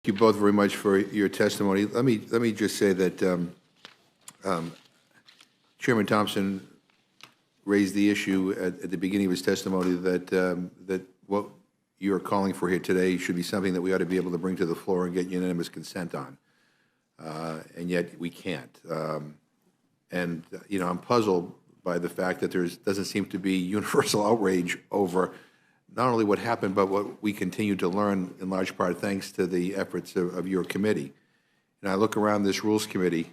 Thank you both very much for your testimony. Let me just say that Chairman Thompson raised the issue at the beginning of his testimony that what you're calling for here today should be something that we ought to be able to bring to the floor and get unanimous consent on, and yet we can't. And I'm puzzled by the fact that there doesn't seem to be universal outrage over not only what happened, but what we continue to learn, in large part thanks to the efforts of your committee. And I look around this Rules Committee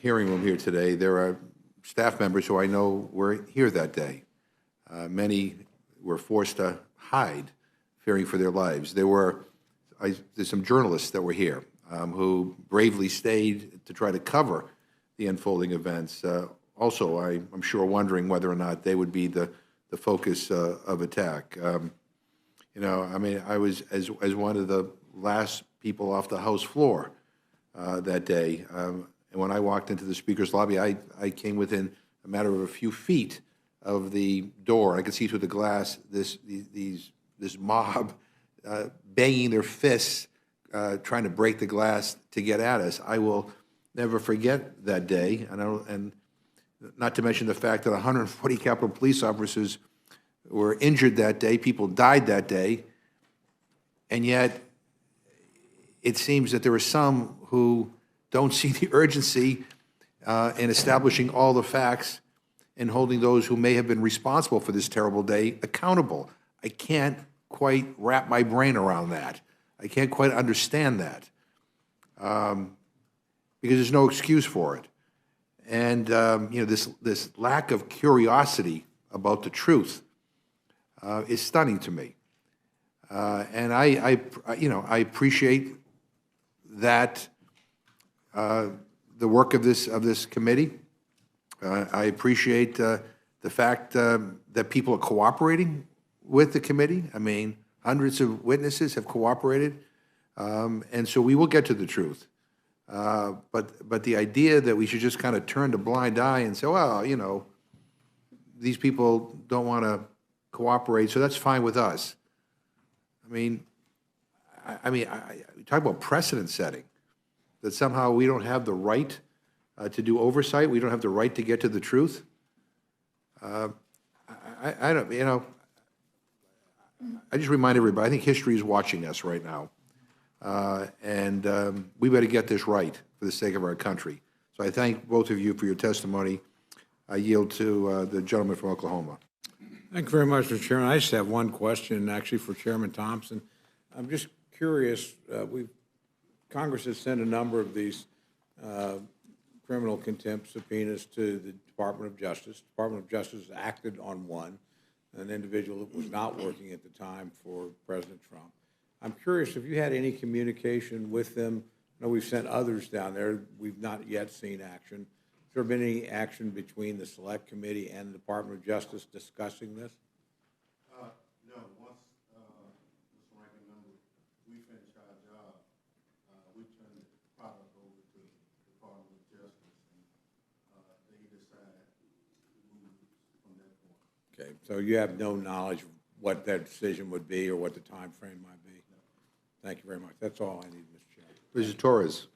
hearing room here today. There are staff members who I know were here that day. Many were forced to hide, fearing for their lives. There's some journalists that were here who bravely stayed to try to cover the unfolding events. Also, I'm sure wondering whether or not they would be the focus of attack. I mean, I was as one of the last people off the House floor that day. And when I walked into the Speaker's lobby, I came within a matter of a few feet of the door. I could see through the glass this mob banging their fists, trying to break the glass to get at us. I will never forget that day, and not to mention the fact that 140 Capitol Police officers were injured that day, people died that day, and yet it seems that there are some who don't see the urgency in establishing all the facts and holding those who may have been responsible for this terrible day accountable. I can't quite wrap my brain around that. I can't quite understand that because there's no excuse for it. And this lack of curiosity about the truth is stunning to me. And I appreciate that the work of this committee. I appreciate the fact that people are cooperating with the committee. I mean, hundreds of witnesses have cooperated, and so we will get to the truth. But the idea that we should just kind of turn a blind eye and say, well, these people don't want to cooperate, so that's fine with us. I mean, we talk about precedent setting, that somehow we don't have the right to do oversight, we don't have the right to get to the truth. I don't, I just remind everybody, I think history is watching us right now. And we better get this right for the sake of our country. So I thank both of you for your testimony. I yield to the gentleman from Oklahoma. Thank you very much, Mr. Chairman. I just have one question, actually, for Chairman Thompson. I'm just curious. Congress has sent a number of these criminal contempt subpoenas to the Department of Justice. The Department of Justice acted on one, an individual that was not working at the time for President Trump. I'm curious if you had any communication with them. I know we've sent others down there. We've not yet seen action. Has there been any action between the Select Committee and the Department of Justice discussing this? No. Once, Mr. Ranking Member, we finished our job, we turned the product over to the Department of Justice, and they decided to move from that point. Okay, so you have no knowledge of what that decision would be or what the time frame might be? No. Thank you very much. That's all I need, Mr. Chairman. Mr. Torres.